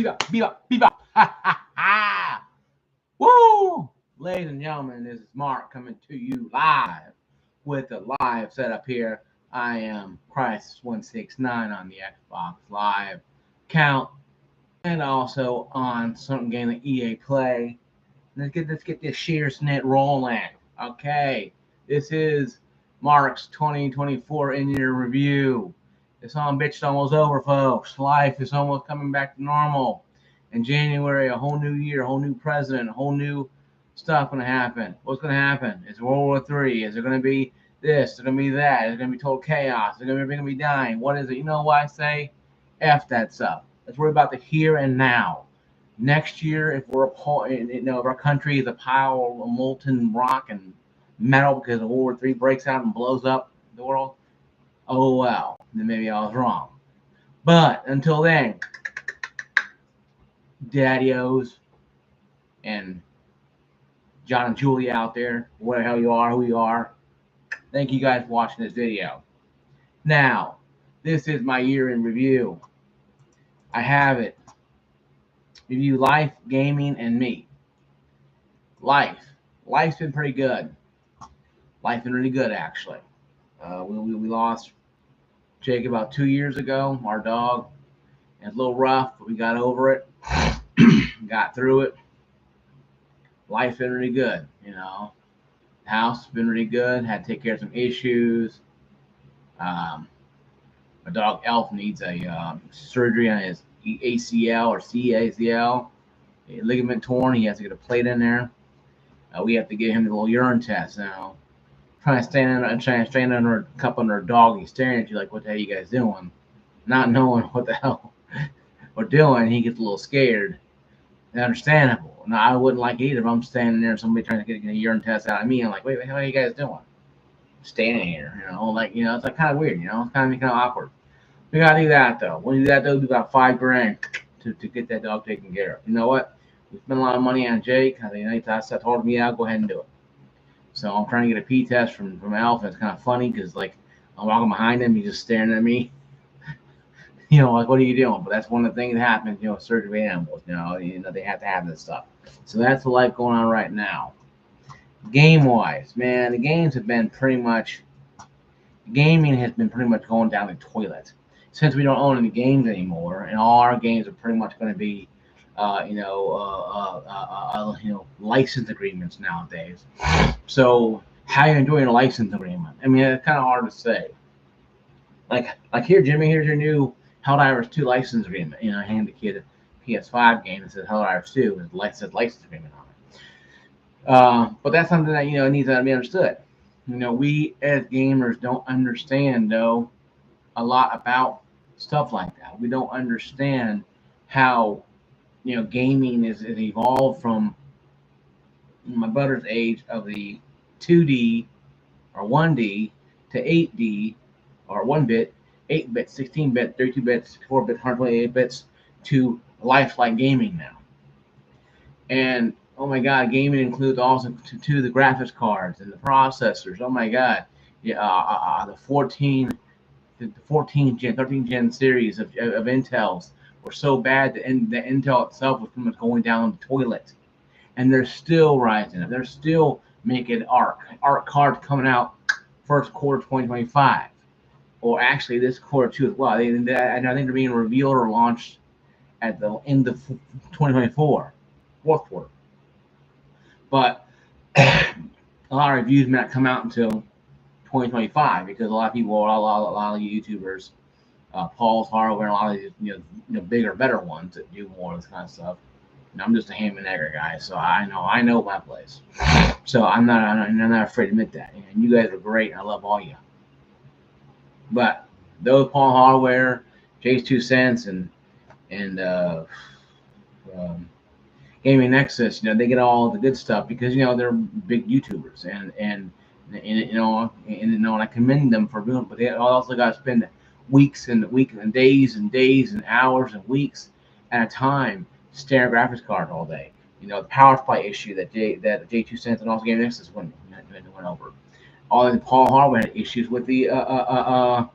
bebop. Ha ha ha. Woo! Ladies and gentlemen, this is Mark coming to you live with a live setup here. I am Christ169 on the Xbox Live count and also on some game that EA Play. Let's get this shears net rolling. Okay, this is Mark's 2024 in-year review. This on bitch almost over, folks. Life is almost coming back to normal. In January, a whole new year, a whole new president, a whole new stuff gonna happen. What's gonna happen? Is World War III? Is there gonna be this? Is there gonna be that? Is there gonna be total chaos? Is there gonna be dying? What is it? You know what I say? F that stuff. Let's worry about the here and now. Next year, if if our country is a pile of molten rock and metal because World War III breaks out and blows up the world, oh well, then maybe I was wrong. But until then, daddy-os and John and Julie out there, where the hell you are, who you are, thank you guys for watching this video. Now, this is my year in review. I have it. Review life, gaming, and me. Life's been pretty good. Life's been really good, actually. We lost Jake about 2 years ago, our dog. It's a little rough, but we got over it. Got through it. Life's been really good, you know. The house has been really good. Had to take care of some issues. My dog Elf needs a surgery on his ACL or CACL, a ligament torn. He has to get a plate in there. We have to get him a little urine test now. Trying to stand under a cup under a dog. He's staring at you like, "What the hell are you guys doing?" Not knowing what the hell we're doing, he gets a little scared. And understandable. Now I wouldn't like it either if I'm standing there and somebody trying to get a urine test out of me. I'm like, "Wait, what the hell are you guys doing?" Standing here, it's like kind of weird, it's kind of awkward. We gotta do that though. When you do that though, we got $5,000 to get that dog taken care of. You know what? We spent a lot of money on Jake. I think that's told me out. Go ahead and do it. So I'm trying to get a pee test from Alpha. It's kind of funny because like I'm walking behind him, he's just staring at me. Like what are you doing? But that's one of the things that happens. Surgery animals. They have to have this stuff. So that's the life going on right now. Game wise, man, the games have been pretty much. Gaming has been pretty much going down the toilet. Since we don't own any games anymore, and all our games are pretty much going to be, license agreements nowadays. So, how you enjoying a license agreement? I mean, it's kind of hard to say. Like here, Jimmy, here's your new Helldivers 2 license agreement. I hand the kid a PS5 game that says Helldivers 2 with license agreement on it. But that's something that needs to be understood. We as gamers don't understand though a lot about stuff like that. We don't understand how gaming is evolved from my brother's age of the 2D or 1D to 8D or 1-bit, 8-bit, 16-bit, 32-bit, 64-bit, 128 bits to lifelike gaming now. And oh my God, gaming includes also to the graphics cards and the processors. Oh my God, the 14 gen, 13 gen series of Intels were so bad that the Intel itself was pretty much going down the toilet. And they're still rising up. They're still making ARC cards coming out first quarter 2025, or actually this quarter too as well. I think they're being revealed or launched at the end of 2024, fourth quarter. But a lot of reviews may not come out until 2025 because a lot of people, a lot of YouTubers, Paul's Hardware, and a lot of these bigger, better ones that do more of this kind of stuff. And I'm just a ham and egger guy, so I know my place. So I'm not afraid to admit that. And you guys are great. And I love all you. But those Paul Hardware, Jay's 2 cents, and Gaming Nexus, they get all the good stuff because they're big YouTubers and I commend them for doing it, but they also got to spend weeks and days and hours and weeks at a time staring at graphics card all day. The power supply issue that J2 Cents and also Gaming Nexus went over. All the Paul Hardware had issues with the I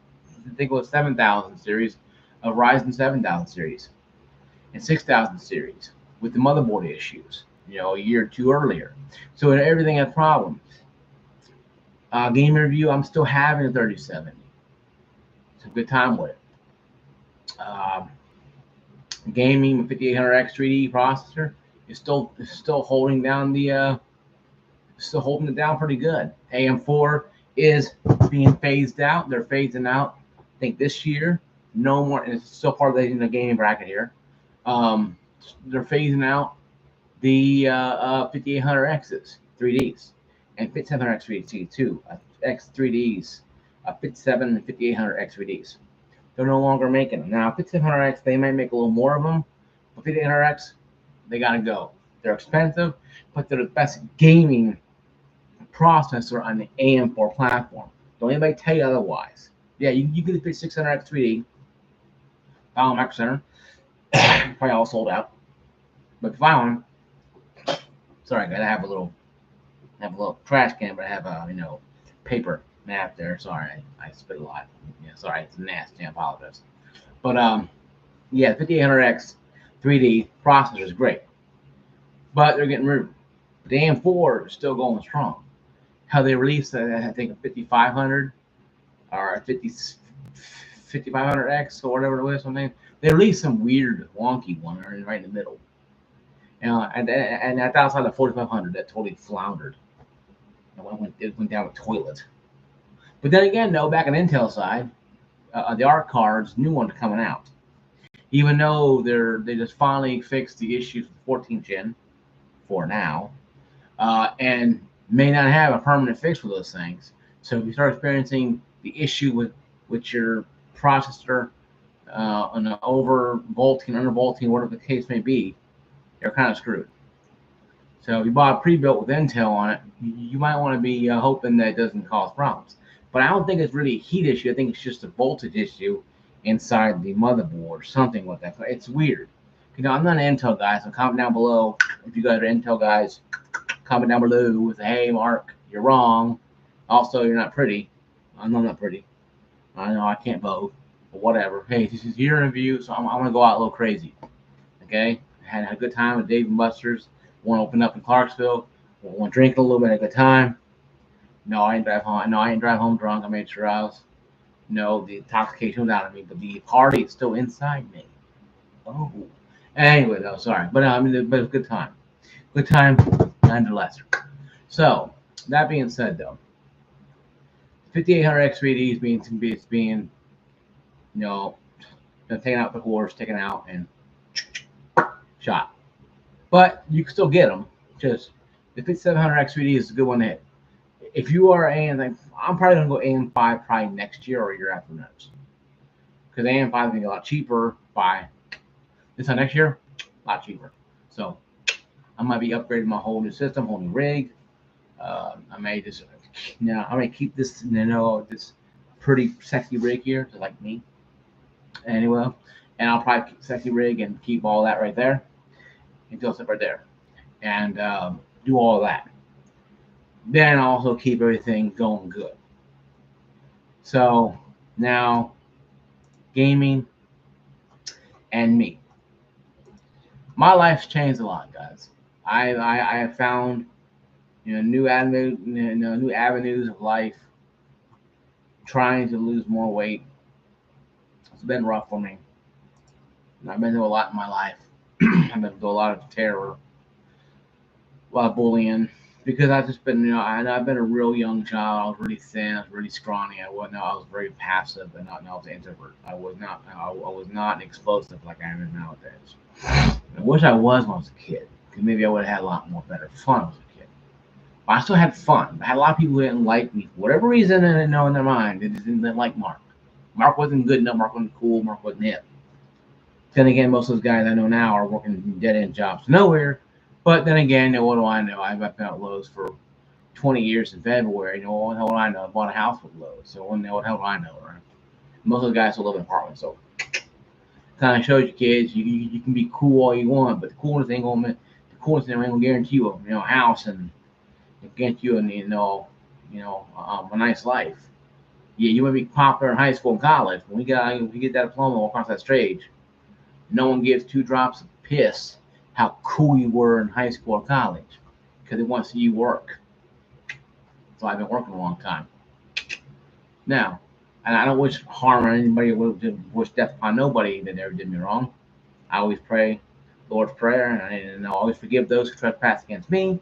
think it was 7000 series, Ryzen 7000 series. and 6000 series with the motherboard issues, a year or two earlier. So everything had problems. Game review, I'm still having a 3070. It's a good time with it. Gaming with 5800X 3D processor is still holding down still holding it down pretty good. AM4 is being phased out. They're phasing out, I think, this year. No more, and it's still part of the gaming bracket here. They're phasing out the 5800Xs 3Ds and 5700X 3Ds too. X 3Ds, 57 and 5800X 3Ds. They're no longer making them now. 5700X, they might make a little more of them, but 5800X, they gotta go. They're expensive, but they're the best gaming processor on the AM4 platform. Don't anybody tell you otherwise. Yeah, you get the 5600X 3D, Micro Center, probably all sold out. But if you find one, sorry, I gotta have a little trash can, but I have a paper map there. Sorry, I spit a lot. Yeah, sorry, it's nasty. I apologize. But yeah, 5800X 3D processor is great, but they're getting rid of it. The AM4 is still going strong. How they released, I think, a 5500 or a 5500X or whatever it was, something. They released some weird, wonky one right in the middle. And that's outside the 4500 that totally floundered. It went down the toilet. But then again, though, back on Intel side, the ARC cards, new ones coming out. Even though they just finally fixed the issues with 14th gen for now, and may not have a permanent fix for those things. So if you start experiencing the issue with your processor on the over volting, under volting, whatever the case may be, you're kind of screwed. So if you bought a pre-built with Intel on it, you might want to be hoping that it doesn't cause problems. But I don't think it's really a heat issue. I think it's just a voltage issue inside the motherboard or something like that. It's weird. I'm not an Intel guy, so comment down below if you guys are Intel guys. Comment down below with, hey, Mark, you're wrong. Also, you're not pretty. I'm not pretty. I know I can't vote, but whatever. Hey, this is your review, so I'm going to go out a little crazy. Okay? I had a good time with Dave and Buster's. Want to open up in Clarksville. Want to drink a little bit, had a good time. No, I didn't drive home. No, I didn't drive home drunk. I made sure I was. No, the intoxication was out of me, but the party is still inside me. Oh. Anyway, though, sorry. But but it was a good time. Good time, nonetheless. So, that being said, though, 5800X 3D is being taken out the horse, taken out, and shot. But you can still get them. Just the 5700X 3D is a good one to hit. If you are I'm probably gonna go AM5 probably next year or year after next, because AM5 is gonna be a lot cheaper by this time next year, a lot cheaper. So I might be upgrading my whole new system, whole new rig. I may just I may keep this this pretty sexy rig here, just like me. Anyway, and I'll probably keep sexy rig and keep all that right there, and do stuff right there, and do all that. Then I'll also keep everything going good. So now, gaming and me. My life's changed a lot, guys. I have found new avenues of life. Trying to lose more weight. It's been rough for me. I've been through a lot in my life. I've been through a lot of terror, a lot of bullying. Because I've just been, I've been a real young child. I was really thin. I was really scrawny. I was very passive, and I was an introvert. I was not explosive like I am nowadays. I wish I was when I was a kid, because maybe I would have had a lot more better fun as a kid. But I still had fun. I had a lot of people who didn't like me for whatever reason. They didn't know in their mind they just didn't like Mark. Mark wasn't good enough. Mark wasn't cool. Mark wasn't it. Then again, most of those guys I know now are working dead-end jobs nowhere. But then again, what do I know? I've been at Lowe's for 20 years in February. What the hell do I know? I bought a house with Lowe's. So what the hell do I know, right? Most of the guys still live in apartments. So kind of shows you kids, you can be cool all you want, but the coolness ain't gonna guarantee you a house and get you a nice life. Yeah, you might be popular in high school and college. When we get that diploma across that stage, no one gives two drops of piss how cool you were in high school or college because they want to see you work. So I've been working a long time. Now, and I don't wish harm on anybody, wish death upon nobody that ever did me wrong. I always pray the Lord's Prayer, and I always forgive those who trespass against me,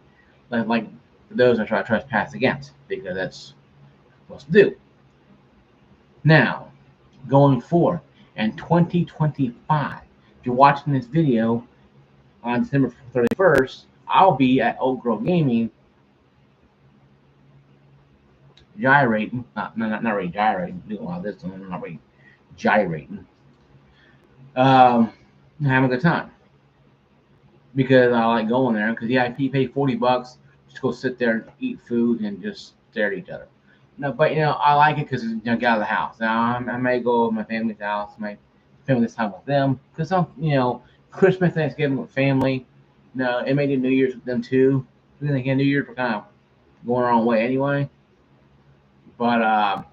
like those I try to trespass against, because that's what to do. Now, going forward, in 2025, if you're watching this video on December 31st, I'll be at Oak Grove Gaming gyrating, not really gyrating, doing a lot of this, I'm not really gyrating, having a good time. Because I like going there, because yeah, you pay $40, just go sit there and eat food and just stare at each other. No, but I like it because get out of the house. Now I may go to my family's house, my spend this time with them, because some Christmas, Thanksgiving with family. No, it may do New Year's with them too. Then again, New Year's we're kind of going our own way anyway. But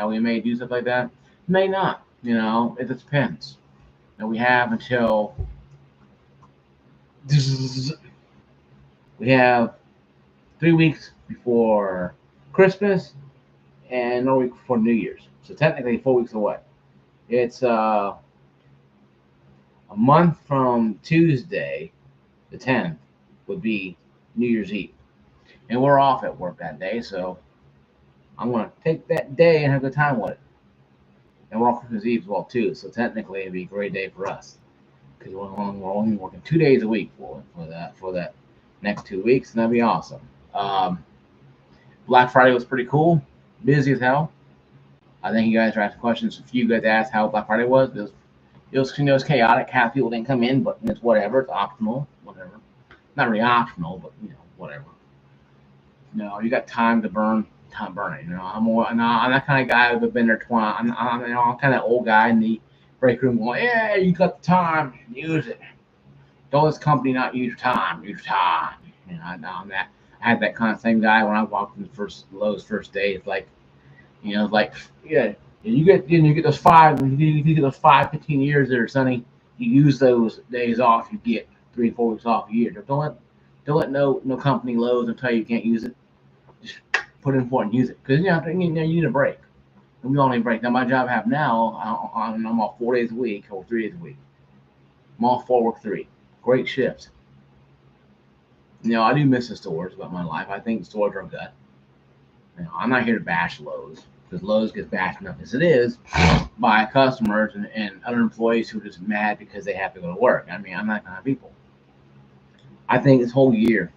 we may do stuff like that. May not. It just depends. And we have until we have 3 weeks before Christmas and another week before New Year's. So technically 4 weeks away. It's a month from Tuesday, the 10th, would be New Year's Eve. And we're off at work that day, so I'm going to take that day and have a good time with it. And we're off Christmas Eve as well, too. So technically it'd be a great day for us. Because we're only working 2 days a week for that next 2 weeks, and that'd be awesome. Black Friday was pretty cool. Busy as hell. I think you guys are asking questions. A few guys asked how Black Friday was. It was chaotic. Half people didn't come in, but it's whatever. It's optional. Whatever. Not really optional, but whatever. You got time to burn. Time burning. I'm that kind of guy who's been there twice. I'm kind of old guy in the break room going, yeah, you got the time, use it. Don't let this company not use your time. Use your time. I'm that. I had that kind of same guy when I walked in the Lowe's first day. It's like, yeah, you get those 15 years there, Sonny. You use those days off. You get 3 or 4 weeks off a year. Don't let no company Lowe's tell you can't use it. Just put in for it and use it, because you need a break. And we all need a break. Now my job I have now, I'm off 4 days a week or 3 days a week. I'm off 4, work 3. Great shifts. I do miss the stores about my life. I think stores are good. I'm not here to bash Lowe's, because Lowe's gets bashed enough as it is by customers and other employees who are just mad because they have to go to work. I'm that kind of people. I think this whole year,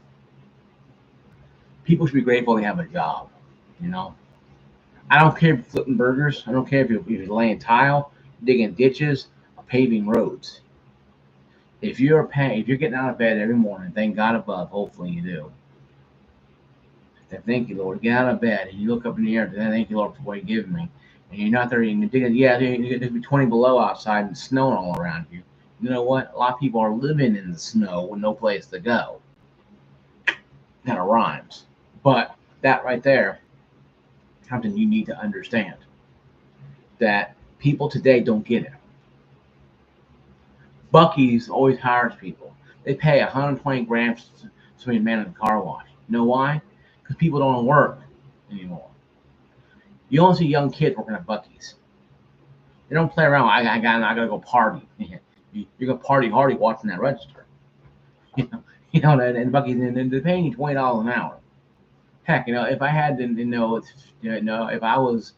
people should be grateful they have a job. I don't care if you're flipping burgers. I don't care if you're laying tile, digging ditches, or paving roads. If you're getting out of bed every morning, thank God above, hopefully you do. Then thank you, Lord. Get out of bed and you look up in the air. Then thank you, Lord, for what you've given me. And you're not there. You're digging. Yeah, there's be 20 below outside and snowing all around you. You know what? A lot of people are living in the snow with no place to go. Kind of rhymes, but that right there, something you need to understand. That people today don't get it. Buc-ee's always hires people. They pay 120 grand to be a man in the car wash. You know why? Because people don't work anymore. You don't see young kids working at Buc-ee's. They don't play around. I gotta go party. You're gonna party hardy watching that register. And Buc-ee's, and they're paying you $20 an hour. Heck, if I had to, if I was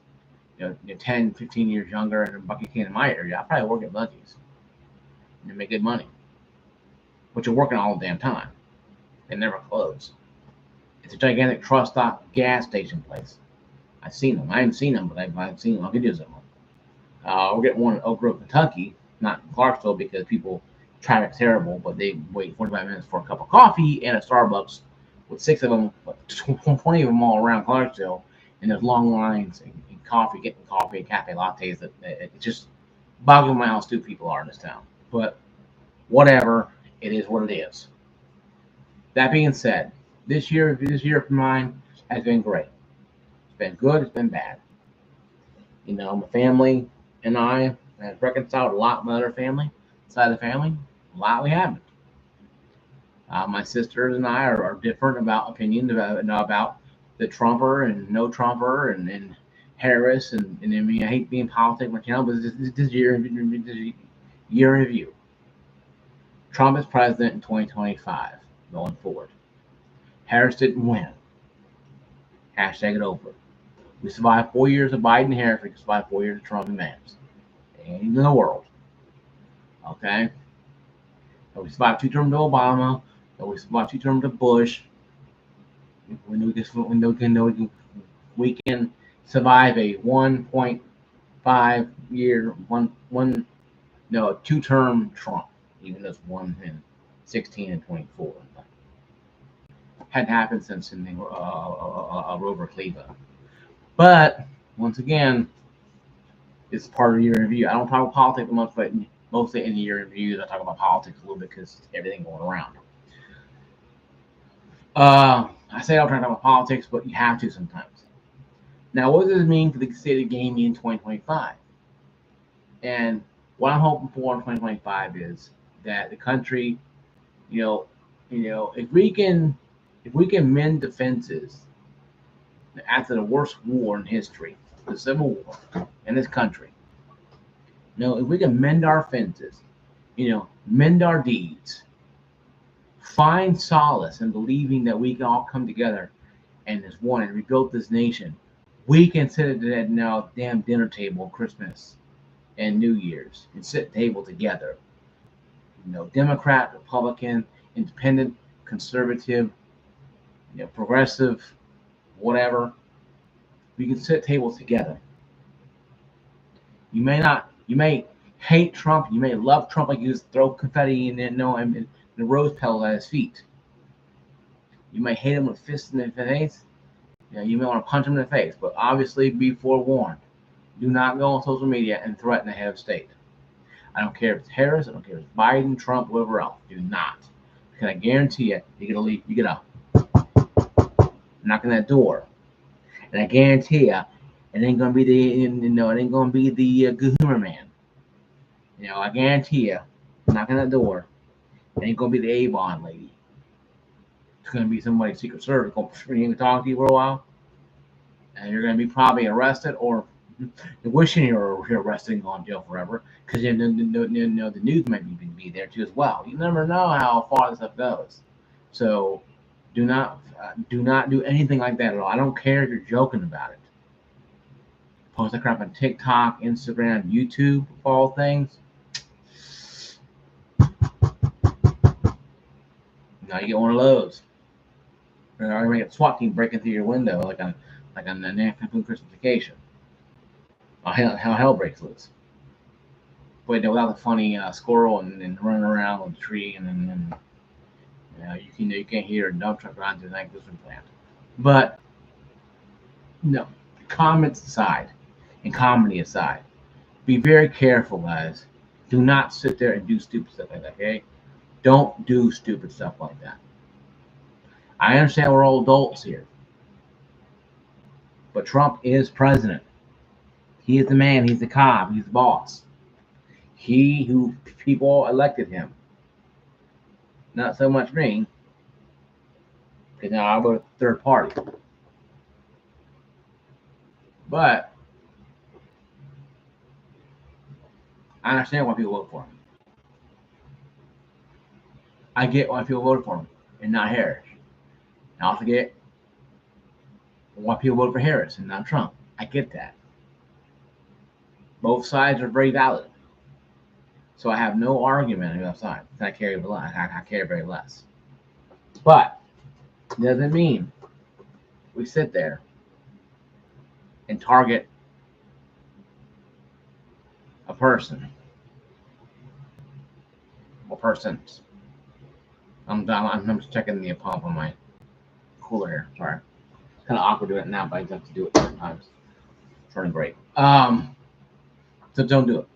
10, 15 years younger and Buc-ee came in my area, I'd probably work at Buc-ee's and make good money. But you're working all the damn time. They never close. It's a gigantic truck stop gas station place. I've seen them. I haven't seen them, but I've seen them on videos of them. We're getting one in Oak Grove, Kentucky, not in Clarksville, because traffic's terrible, but they wait 45 minutes for a cup of coffee and a Starbucks with 6 of them, 20 of them all around Clarksville, and there's long lines and getting coffee and cafe lattes. It just boggles my how stupid people are in this town. But whatever, it is what it is. That being said, this year for mine has been great. It's been good. It's been bad. My family and I have reconciled a lot with my other family. side of the family, a lot we haven't. My sisters and I are different about opinions about the Trumper and no Trumper and Harris and I mean I hate being politics on my channel, but this year in review. Trump is president in 2025 going forward. Harris didn't win. Hashtag it over. We survived 4 years of Biden and Harris. We survived 4 years of Trump and Vance. Ain't in the world. Okay? So we survived 2 terms of Obama. So we survived 2 terms of Bush. We can survive a 1.5 year, 2-term Trump, even though it's one in 16 and 24. Hadn't happened since in the Rover Cleveland. But once again, it's part of the year in review. I don't talk about politics much, but mostly in the year in reviews, I talk about politics a little bit because everything going around. I say I don't talk about politics, but you have to sometimes. Now, what does this mean for the state of gaming in 2025? And what I'm hoping for in 2025 is that the country, if we can mend defenses after the worst war in history, the Civil War in this country, if we can mend our fences, mend our deeds, find solace in believing that we can all come together and as one and rebuild this nation, we can sit at that now damn dinner table Christmas and New Year's and sit at the table together. Democrat, Republican, independent, conservative, progressive, whatever. We can sit at tables together. You may hate Trump, you may love Trump, like you just throw confetti and the rose petals at his feet. You may hate him with fists in the face. You may want to punch him in the face, but obviously be forewarned. Do not go on social media and threaten the head of state. I don't care if it's Harris, I don't care if it's Biden, Trump, whoever else. Do not. Because I guarantee you're gonna leave. You get up, knock on that door, and I guarantee you, it ain't gonna be the good humor man. I guarantee you, knock on that door, it ain't gonna be the Avon lady. It's gonna be somebody Secret Service gonna talk to you for a while, and you're gonna be probably arrested or wishing you're arrested and gone to jail forever because the news might be there too as well. You never know how far this stuff goes. So do not do anything like that at all. I don't care if you're joking about it. Post that crap on TikTok, Instagram, YouTube, all things. Now you get one of those. You're going to get a SWAT team breaking through your window like on the Nantucket Christmas vacation. How hell breaks loose. But without the funny squirrel and running around with the tree and then you can't hear a dump truck around through the night Christmas plant. But no, comments aside and comedy aside, be very careful, guys. Do not sit there and do stupid stuff like that. Okay, don't do stupid stuff like that. I understand we're all adults here, but Trump is president. He is the man. He's the cop. He's the boss. He who people elected him. Not so much me, because now I vote third party. But I understand why people vote for him. I get why people voted for him and not Harris. I also get why people vote for Harris and not Trump. I get that. Both sides are very valid. So I have no argument on the other side. I care very less. But it doesn't mean we sit there and target a person or persons. I'm just checking the pump on my cooler here. Sorry. It's kind of awkward doing it now, but I have to do it sometimes. Turning break. So don't do it.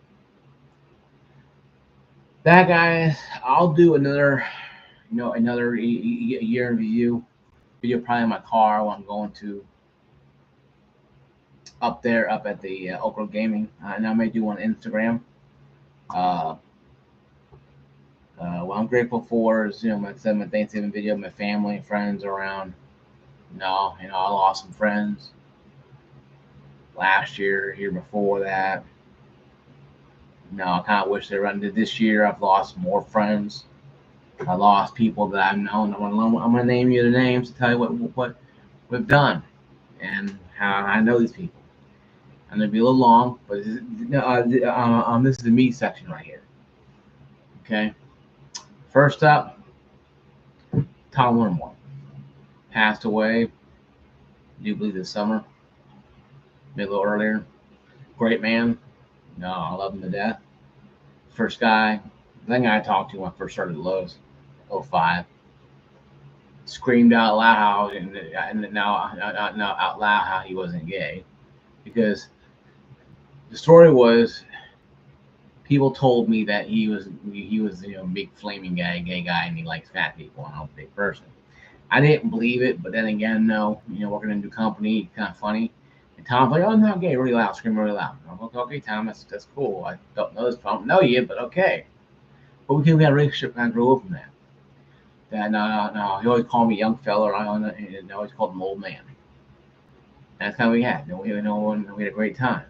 That, guys, I'll do another year in review video probably in my car while I'm going to up at the Oak Grove Gaming, and I may do one on Instagram. What I'm grateful for is, my Thanksgiving video, my family and friends around. No, I lost some friends last year, year before that. No, I kind of wish they run to this year. I've lost more friends. I lost people that I've known. I'm gonna name you the names to tell you what we've done and how I know these people. I'm gonna be a little long, but this is the me section right here. Okay. First up, Tom Wormore passed away. I do believe this summer, maybe a little earlier. Great man. No, I love him to death. First guy, the guy I talked to when I first started at Lowe's, 05, screamed out loud how, and now out loud how he wasn't gay, because the story was people told me that he was big flaming gay guy, and he likes fat people, and I'm a big person. I didn't believe it, but then again, no, working in a new company, kind of funny. And Tom's like, "Oh, I'm not gay," really loud, screaming really loud. I'm like, "Okay, Tom, that's cool. I don't know you, but okay." But we had a relationship, kind of grew up from that. That no, he always called me young fella, and I always called him old man. And that's kind of what we had. We had a great time.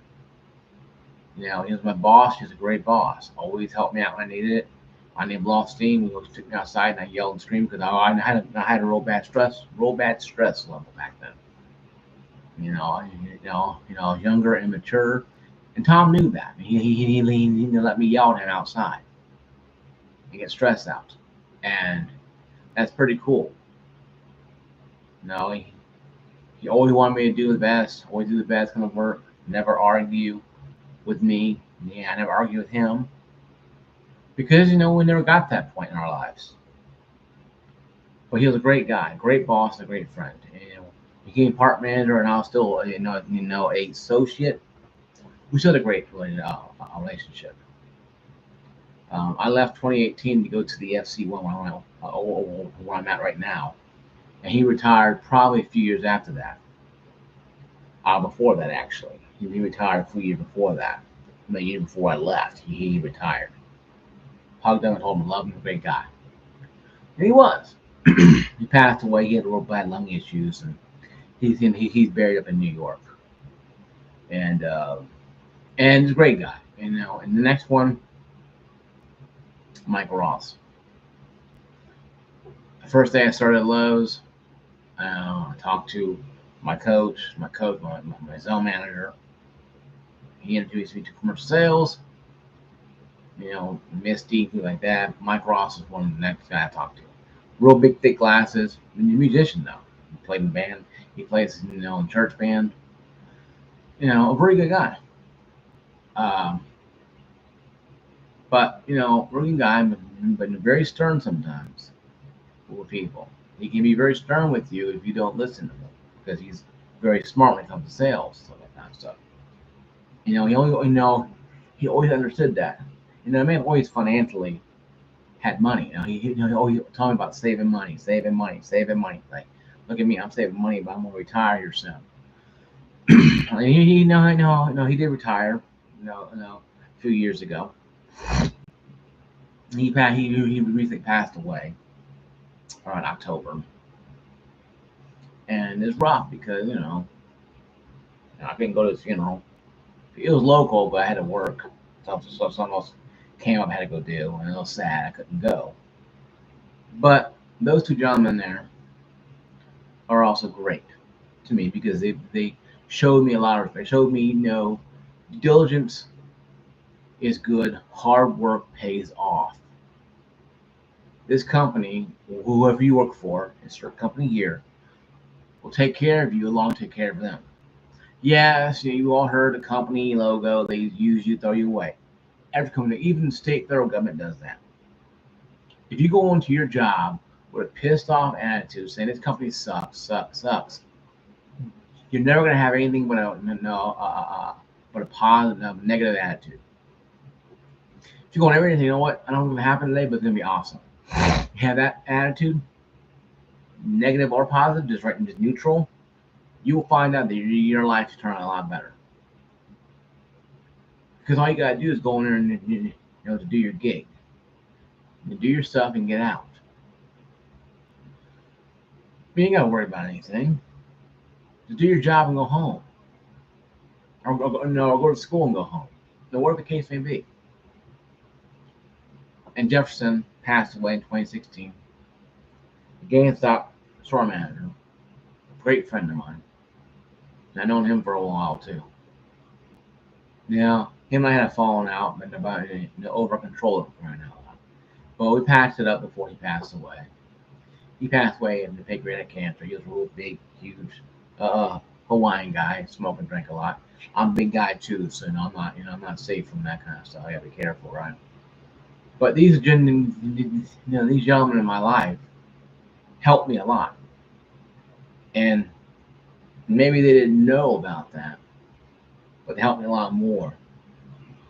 He was my boss. He was a great boss. Always helped me out when I needed it. I named lost steam. He always took me outside, and I yelled and screamed because I had a real bad stress level back then. I was younger and immature, and Tom knew that. He let me yell at him outside and get stressed out, and that's pretty cool. He always wanted me to do the best, always do the best kind of work, never argue with me. Yeah, I never argue with him because we never got to that point in our lives. But he was a great guy, great boss, and a great friend. Became part manager, and I was still a associate. We still had a great relationship. I left 2018 to go to the FC1 where I'm at right now, and he retired probably a few years after that. Before that, actually, he retired a few years before that. The year before I left, he retired. Hugged him and told him I love him, a great guy. And he was. He passed away. He had real bad lung issues, and he's buried up in New York. And he's a great guy. And the next one, Michael Ross. The first day I started at Lowe's, I talked to my zone manager. He introduced me to commercial sales, Misty, things like that. Mike Ross is one of the next guy I talked to. Real big, thick glasses. He's a musician, though. He played in band. He plays, in church band. A very good guy. But, really good guy, but very stern sometimes with people. He can be very stern with you if you don't listen to him because he's very smart when it comes to sales, stuff like that stuff. He always understood that. The man always financially had money. He always told me about saving money. Like, look at me, I'm saving money, but I'm gonna retire here soon. He did retire, a few years ago. He recently passed away around October, and it's rough because I couldn't go to his funeral. It was local, but I had to work. So something else came up, I had to go do, and it was sad I couldn't go. But those two gentlemen there are also great to me because they showed me a lot of respect. Showed me, diligence is good, hard work pays off. This company, whoever you work for, it's your company here, will take care of you along take care of them. Yes, you all heard the company logo, they use you, throw you away. Every company, even the state, federal government does that. If you go into your job with a pissed off attitude, saying this company sucks, you're never going to have anything but a positive, negative attitude. If you're going everything, you know what? I don't know what happened today, but it's going to be awesome. You have that attitude, negative or positive, just neutral, you will find out that your life is turning out a lot better. Because all you gotta do is go in there and to do your gig. You do your stuff and get out. You ain't got to worry about anything. Just do your job and go home. Or go to school and go home. No, whatever the case may be. And Jefferson passed away in 2016. The GameStop store manager, a great friend of mine. And I've known him for a while too. Now, him and I had a falling out about over control of right now. But we patched it up before he passed away. He passed away of pancreatic cancer. He was a real big, huge Hawaiian guy, smoke and drink a lot. I'm a big guy too, so I'm not safe from that kind of stuff. I gotta be careful, right? But these gentlemen in my life helped me a lot, and maybe they didn't know about that, but they helped me a lot more.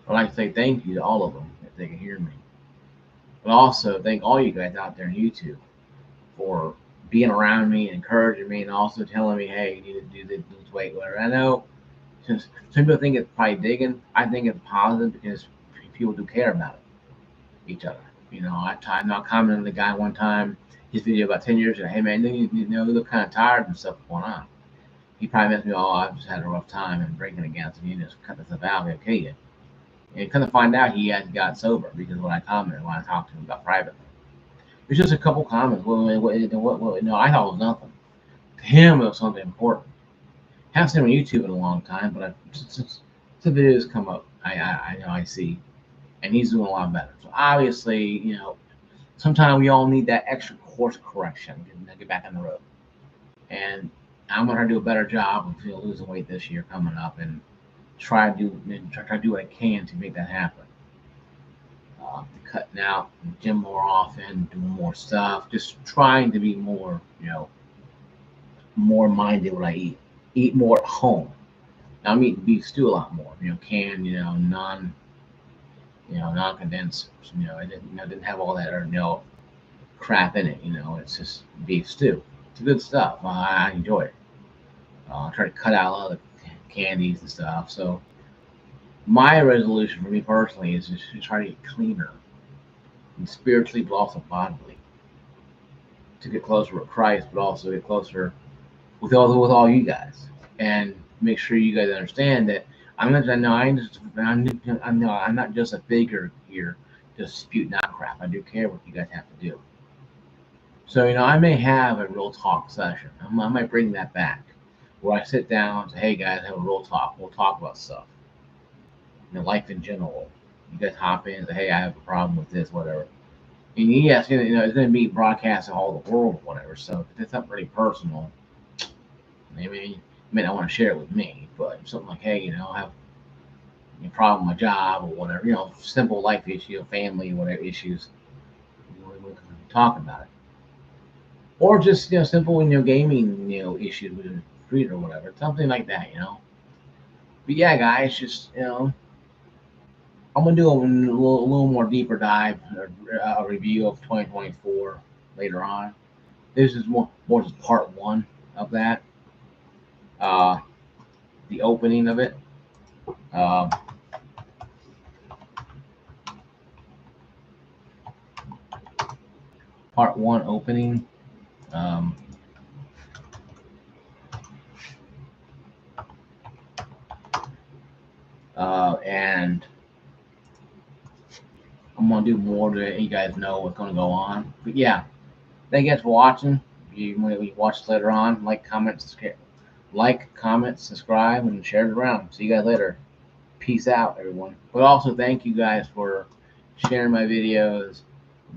I'd like to say thank you to all of them if they can hear me, but also thank all you guys out there on YouTube for being around me, encouraging me, and also telling me, hey, you need to do this, lose weight, whatever. I know since some people think it's probably digging, I think it's positive because people do care about each other. I commented on the guy one time, his video about 10 years ago, hey man, you look kind of tired and stuff going on. He probably messed me, I've just had a rough time and drinking again, so you just cut this stuff out, okay. And come to find out he had got sober because when I commented, when I talked to him about privately. It's just a couple comments. What I thought it was nothing. To him, it was something important. Haven't seen him on YouTube in a long time, but since the videos come up, I see, and he's doing a lot better. So obviously, sometimes we all need that extra course correction to get back on the road. And I'm gonna do a better job of losing weight this year coming up, and try to do what I can to make that happen. Cutting out the gym more often, doing more stuff, just trying to be more, more minded what I eat more at home. Now I'm eating beef stew a lot more, canned, non-condensed, I didn't have all that crap in it, it's just beef stew. It's good stuff. I enjoy it. I try to cut out a lot of the candies and stuff. So my resolution for me personally is just to try to get cleaner, and spiritually, but also bodily, to get closer with Christ, but also get closer with all you guys, and make sure you guys understand that I'm not just a figure here, just spewing out crap. I do care what you guys have to do. So I may have a real talk session. I might bring that back, where I sit down and say, hey guys, have a real talk. We'll talk about stuff, life in general. You guys hop in and say, hey, I have a problem with this, whatever. And yes, it's going to be broadcast all over the world or whatever. So if it's not really personal, maybe you may not want to share it with me. But something like, hey, I have a problem with my job or whatever, simple life issue, family, whatever issues, we can talk about it. Or just, simple, gaming, issues with the street or whatever. Something like that, But yeah, guys, just, I'm going to do a little more deeper dive, a review of 2024 later on. This is more just part one of that. The opening of it. Part one opening. And I'm going to do more to let you guys know what's going to go on. But yeah, thank you guys for watching. If you watch this later on, like, comment, subscribe, and share it around. See you guys later. Peace out, everyone. But also thank you guys for sharing my videos,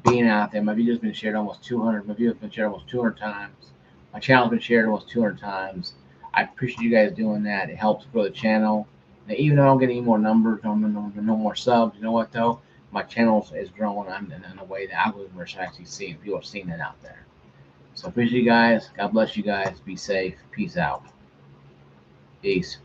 being out there. My video's been shared almost 200. My video's been shared almost 200 times. My channel's been shared almost 200 times. I appreciate you guys doing that. It helps grow the channel. Now, even though I don't get any more numbers, no more subs, you know what though? My channel is growing in a way that algorithm are actually seeing. People are seeing it out there. So appreciate you guys. God bless you guys. Be safe. Peace out. Peace.